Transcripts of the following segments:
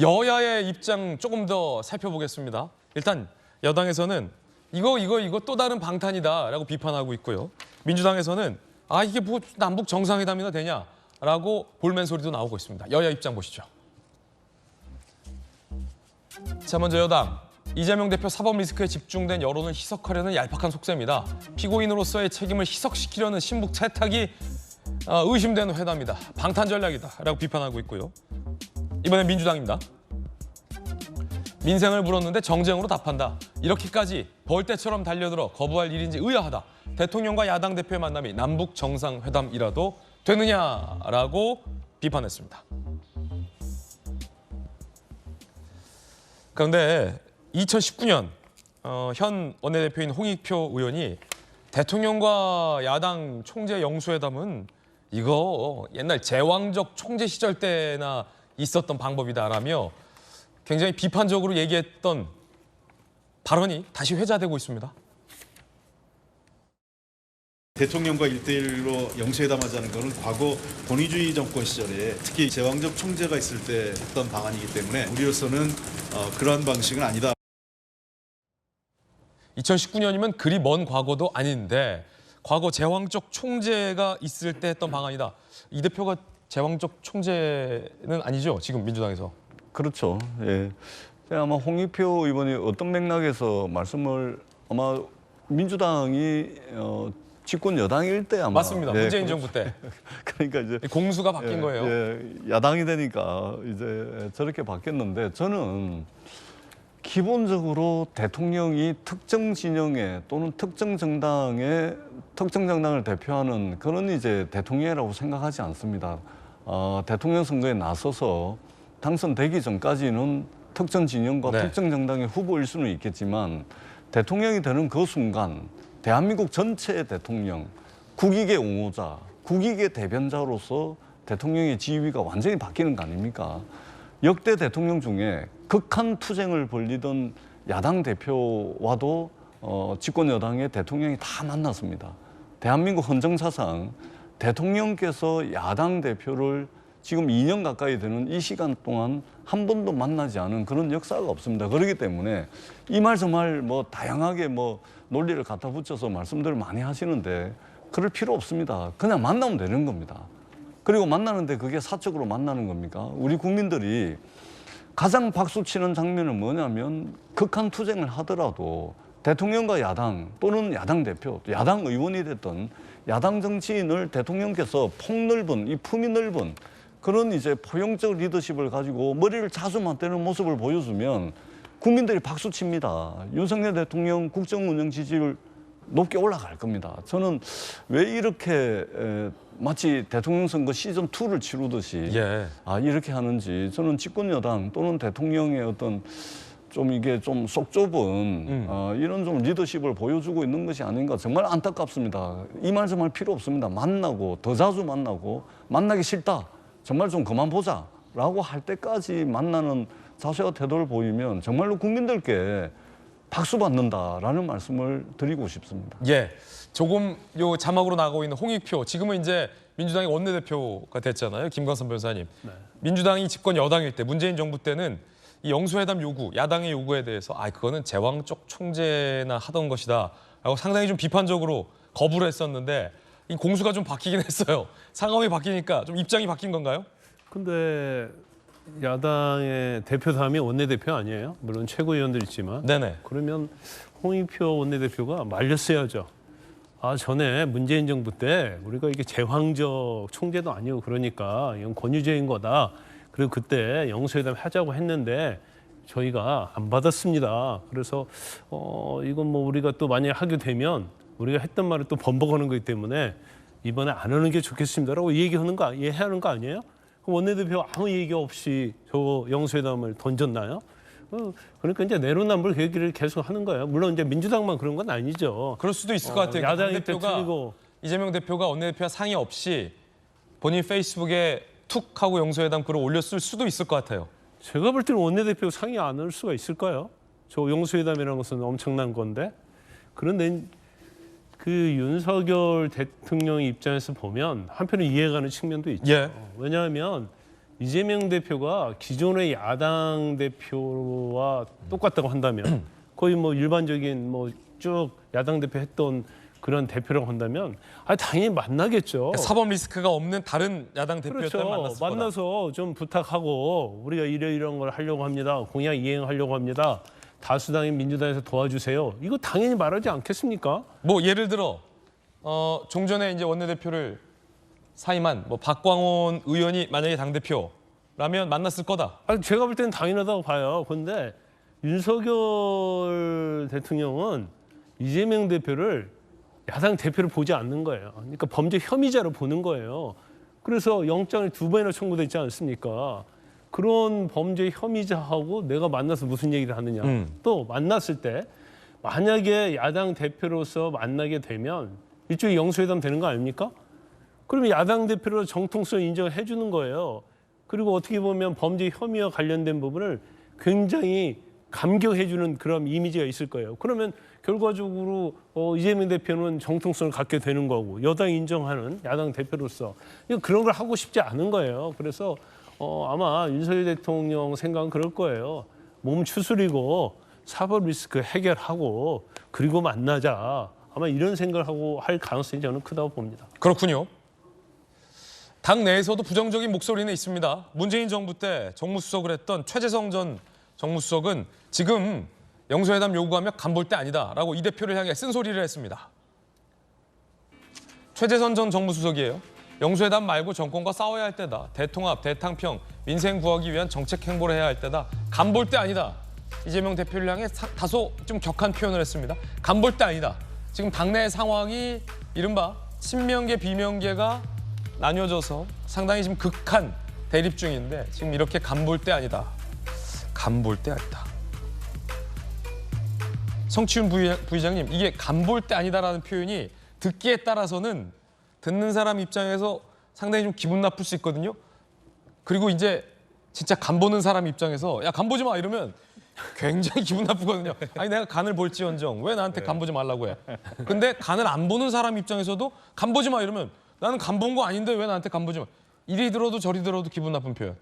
여야의 입장 조금 더 살펴보겠습니다. 일단 여당에서는 이거 또 다른 방탄이다라고 비판하고 있고요. 민주당에서는 이게 뭐 남북 정상회담이나 되냐라고 볼멘 소리도 나오고 있습니다. 여야 입장 보시죠. 자, 먼저 여당. 이재명 대표 사법 리스크에 집중된 여론을 희석하려는 얄팍한 속셈이다. 피고인으로서의 책임을 희석시키려는 신북 채탁이 의심되는 회담이다. 방탄 전략이다라고 비판하고 있고요. 이번엔 민주당입니다. 민생을 물었는데 정쟁으로 답한다. 이렇게까지 벌떼처럼 달려들어 거부할 일인지 의아하다. 대통령과 야당 대표의 만남이 남북 정상회담이라도 되느냐라고 비판했습니다. 그런데 2019년 현 원내대표인 홍익표 의원이 대통령과 야당 총재 영수회담은 이거 옛날 제왕적 총재 시절 때나 있었던 방법이다라며 굉장히 비판적으로 얘기했던 발언이 다시 회자되고 있습니다. 대통령과 1대1로 영수회담하자는 것은 과거 권위주의 정권 시절에 특히 제왕적 총재가 있을 때 했던 방안이기 때문에 우리로서는 그러한 방식은 아니다. 2019년이면 그리 먼 과거도 아닌데 과거 제왕적 총재가 있을 때 했던 방안이다. 이 대표가 제왕적 총재는 아니죠, 지금 민주당에서. 그렇죠. 예. 아마 홍익표 의원이 어떤 맥락에서 말씀을 아마 민주당이 집권 여당일 때 아마 맞습니다. 문재인 정부 때. 그러니까 이제 공수가 바뀐 거예요. 야당이 되니까 이제 저렇게 바뀌었는데 저는 기본적으로 대통령이 특정 진영에 또는 특정 정당을 대표하는 그런 이제 대통령이라고 생각하지 않습니다. 대통령 선거에 나서서 당선되기 전까지는 특정 진영과 특정 정당의 후보일 수는 있겠지만 대통령이 되는 그 순간 대한민국 전체의 대통령, 국익의 옹호자, 국익의 대변자로서 대통령의 지위가 완전히 바뀌는 거 아닙니까? 역대 대통령 중에 극한 투쟁을 벌이던 야당 대표와도 집권 여당의 대통령이 다 만났습니다. 대한민국 헌정사상 대통령께서 야당 대표를 지금 2년 가까이 되는 이 시간 동안 한 번도 만나지 않은 그런 역사가 없습니다. 그렇기 때문에 이 말 저 말 뭐 다양하게 뭐 논리를 갖다 붙여서 말씀들을 많이 하시는데 그럴 필요 없습니다. 그냥 만나면 되는 겁니다. 그리고 만나는데 그게 사적으로 만나는 겁니까? 우리 국민들이 가장 박수치는 장면은 뭐냐면 극한 투쟁을 하더라도 대통령과 야당 또는 야당 대표, 야당 의원이 됐던 야당 정치인을 대통령께서 폭넓은 이 품이 넓은 그런 이제 포용적 리더십을 가지고 머리를 자주 맞대는 모습을 보여주면 국민들이 박수칩니다. 윤석열 대통령 국정운영 지지율 높게 올라갈 겁니다. 저는 왜 이렇게 마치 대통령 선거 시즌2를 치르듯이 이렇게 하는지 저는 집권 여당 또는 대통령의 어떤 좀 이게 좀 속 좁은 이런 좀 리더십을 보여주고 있는 것이 아닌가 정말 안타깝습니다. 이 말 좀 할 필요 없습니다. 만나고 더 자주 만나고 만나기 싫다. 정말 좀 그만 보자라고 할 때까지 만나는 자세와 태도를 보이면 정말로 국민들께 박수 받는다라는 말씀을 드리고 싶습니다. 조금 요 자막으로 나가고 있는 홍익표 지금은 이제 민주당의 원내대표가 됐잖아요. 김광선 변호사님. 민주당이 집권 여당일 때 문재인 정부 때는 이 영수회담 요구, 야당의 요구에 대해서 그거는 제왕적 총재나 하던 것이다라고 상당히 좀 비판적으로 거부를 했었는데 이 공수가 좀 바뀌긴 했어요. 상황이 바뀌니까 좀 입장이 바뀐 건가요? 근데 야당의 대표 다음이 원내대표 아니에요? 물론 최고위원들 있지만. 그러면 홍익표 원내대표가 말렸어야죠. 전에 문재인 정부 때 우리가 이게 제왕적 총재도 아니고 그러니까 이건 권위주의인 거다. 그리고 그때 영수회담 하자고 했는데 저희가 안 받았습니다. 그래서 이건 뭐 우리가 또 만약에 하게 되면 우리가 했던 말을 또 번복하는 거기 때문에 이번에 안 하는 게 좋겠습니다라고 얘기하는 거, 이해하는 거 아니에요? 그럼 원내대표가 아무 얘기 없이 저 영수회담을 던졌나요? 그러니까 이제 내로남불 얘기를 계속 하는 거예요. 물론 이제 민주당만 그런 건 아니죠. 그럴 수도 있을 것 같아요. 야당이 대표가 이재명 대표가 원내대표와 상의 없이 본인 페이스북에 툭 하고 영수회담 글을 올렸을 수도 있을 것 같아요. 제가 볼 때는 원내대표 상의 안 할 수가 있을까요? 저 영수회담이라는 것은 엄청난 건데. 그런데 그 윤석열 대통령 입장에서 보면 한편은 이해가는 측면도 있죠. 왜냐하면 이재명 대표가 기존의 야당 대표와 똑같다고 한다면 거의 뭐 일반적인 뭐 쭉 야당 대표 했던 그런 대표라고 한다면 당연히 만나겠죠. 사법 리스크가 없는 다른 야당 대표였다면 그렇죠. 만났을 거다. 만나서 좀 부탁하고 우리가 이런 걸 하려고 합니다. 공약 이행하려고 합니다. 다수당인 민주당에서 도와주세요. 이거 당연히 말하지 않겠습니까? 뭐 예를 들어 종전에 이제 원내대표를 사임한 뭐 박광온 의원이 만약에 당 대표라면 만났을 거다. 제가 볼 때는 당연하다고 봐요. 그런데 윤석열 대통령은 이재명 대표를 야당 대표를 보지 않는 거예요. 그러니까 범죄 혐의자로 보는 거예요. 그래서 영장을 2번이나 청구됐지 않습니까? 그런 범죄 혐의자하고 내가 만나서 무슨 얘기를 하느냐. 또 만났을 때 만약에 야당 대표로서 만나게 되면 일종의 영수회담 되는 거 아닙니까? 그러면 야당 대표로 정통성 인정을 해주는 거예요. 그리고 어떻게 보면 범죄 혐의와 관련된 부분을 굉장히 감경해주는 그런 이미지가 있을 거예요. 그러면 결과적으로 이재명 대표는 정통성을 갖게 되는 거고 여당이 인정하는 야당 대표로서 그런 걸 하고 싶지 않은 거예요. 그래서 아마 윤석열 대통령 생각은 그럴 거예요. 몸 추스리고 사법 리스크 해결하고 그리고 만나자. 아마 이런 생각을 하고 할 가능성이 저는 크다고 봅니다. 그렇군요. 당 내에서도 부정적인 목소리는 있습니다. 문재인 정부 때 정무수석을 했던 최재성 전 정무수석은 지금 영수회담 요구하며 간볼 때 아니다라고 이 대표를 향해 쓴소리를 했습니다. 최재선 전 정무수석이에요. 영수회담 말고 정권과 싸워야 할 때다. 대통합, 대탕평, 민생 구하기 위한 정책 행보를 해야 할 때다. 간볼 때 아니다. 이재명 대표를 향해 다소 좀 격한 표현을 했습니다. 간볼 때 아니다. 지금 당내 상황이 이른바 친명계, 비명계가 나뉘어져서 상당히 지금 극한 대립 중인데 지금 이렇게 간볼 때 아니다. 간볼 때 아니다. 성치훈 부의장님, 이게 간볼 때 아니다라는 표현이 듣기에 따라서는 듣는 사람 입장에서 상당히 좀 기분 나쁠 수 있거든요. 그리고 이제 진짜 간 보는 사람 입장에서 야, 간 보지 마 이러면 굉장히 기분 나쁘거든요. 아니 내가 간을 볼지언정 왜 나한테 간 보지 말라고 해. 근데 간을 안 보는 사람 입장에서도 간 보지 마 이러면 나는 간 본 거 아닌데 왜 나한테 간 보지 마. 이리 들어도 저리 들어도 기분 나쁜 표현.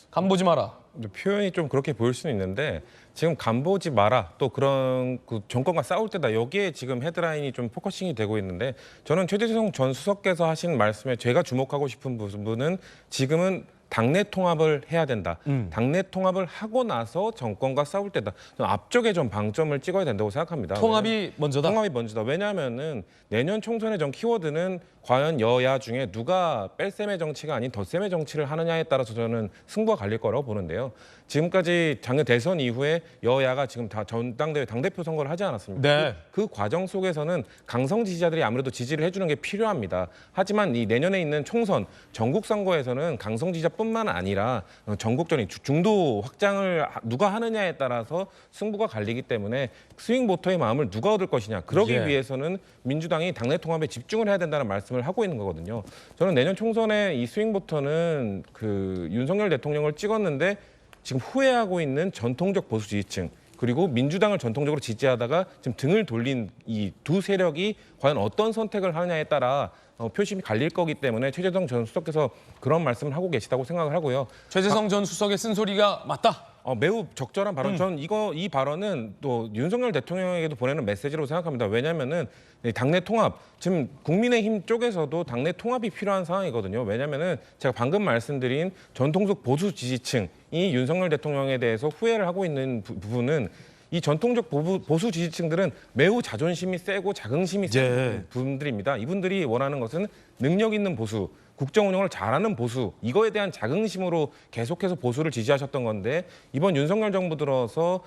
간 보지 마라. 표현이 좀 그렇게 보일 수는 있는데 지금 간 보지 마라 또 그런 그 정권과 싸울 때다 여기에 지금 헤드라인이 좀 포커싱이 되고 있는데 저는 최재성 전 수석께서 하신 말씀에 제가 주목하고 싶은 부분은 지금은 당내 통합을 해야 된다. 당내 통합을 하고 나서 정권과 싸울 때다. 앞쪽에 좀 방점을 찍어야 된다고 생각합니다. 통합이 먼저다? 통합이 먼저다. 왜냐하면은 내년 총선의 전 키워드는 과연 여야 중에 누가 뺄셈의 정치가 아닌 덧셈의 정치를 하느냐에 따라서 저는 승부가 갈릴 거라고 보는데요. 지금까지 작년 대선 이후에 여야가 지금 다 전당대회 당대표 선거를 하지 않았습니까? 네. 그 과정 속에서는 강성 지지자들이 아무래도 지지를 해주는 게 필요합니다. 하지만 이 내년에 있는 총선 전국 선거에서는 강성 지지자뿐만 아니라 전국적인 중도 확장을 누가 하느냐에 따라서 승부가 갈리기 때문에 스윙 보터의 마음을 누가 얻을 것이냐. 그러기 위해서는 민주당이 당내 통합에 집중을 해야 된다는 말씀을 하고 있는 거거든요. 저는 내년 총선에 이 스윙 보터는 그 윤석열 대통령을 찍었는데 지금 후회하고 있는 전통적 보수 지지층 그리고 민주당을 전통적으로 지지하다가 지금 등을 돌린 이 두 세력이 과연 어떤 선택을 하느냐에 따라 표심이 갈릴 거기 때문에 최재성 전 수석께서 그런 말씀을 하고 계시다고 생각을 하고요. 최재성 전 수석의 쓴소리가 맞다. 매우 적절한 발언. 저는 이 발언은 또 윤석열 대통령에게도 보내는 메시지로 생각합니다. 왜냐하면은 당내 통합, 지금 국민의힘 쪽에서도 당내 통합이 필요한 상황이거든요. 왜냐하면은 제가 방금 말씀드린 전통적 보수 지지층이 윤석열 대통령에 대해서 후회를 하고 있는 부분은 이 전통적 보수 지지층들은 매우 자존심이 세고 자긍심이 센 분들입니다. 이분들이 원하는 것은 능력 있는 보수, 국정 운영을 잘하는 보수, 이거에 대한 자긍심으로 계속해서 보수를 지지하셨던 건데 이번 윤석열 정부 들어서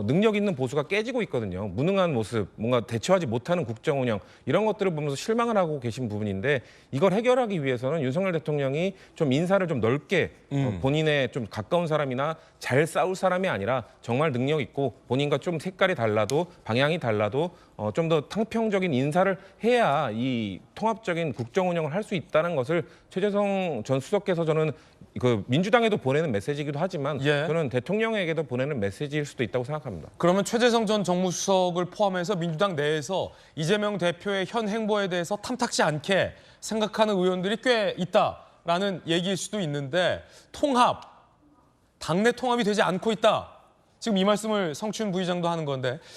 능력 있는 보수가 깨지고 있거든요. 무능한 모습, 뭔가 대처하지 못하는 국정 운영 이런 것들을 보면서 실망을 하고 계신 부분인데 이걸 해결하기 위해서는 윤석열 대통령이 좀 인사를 좀 넓게 본인의 좀 가까운 사람이나 잘 싸울 사람이 아니라 정말 능력 있고 본인과 좀 색깔이 달라도 방향이 달라도 좀 더 탕평적인 인사를 해야 이 통합적인 국정 운영을 할 수 있다는 것을 최재성 전 수석께서 저는 그 민주당에도 보내는 메시지이기도 하지만 저는 대통령에게도 보내는 메시지일 수도 있다고 생각합니다. 그러면 최재성 전 정무수석을 포함해서 민주당 내에서 이재명 대표의 현 행보에 대해서 탐탁지 않게 생각하는 의원들이 꽤 있다. 있다라는 얘기일 수도 있는데 통합, 당내 통합이 되지 않고 있다. 지금 이 말씀을 성춘 부의장도 하는 건데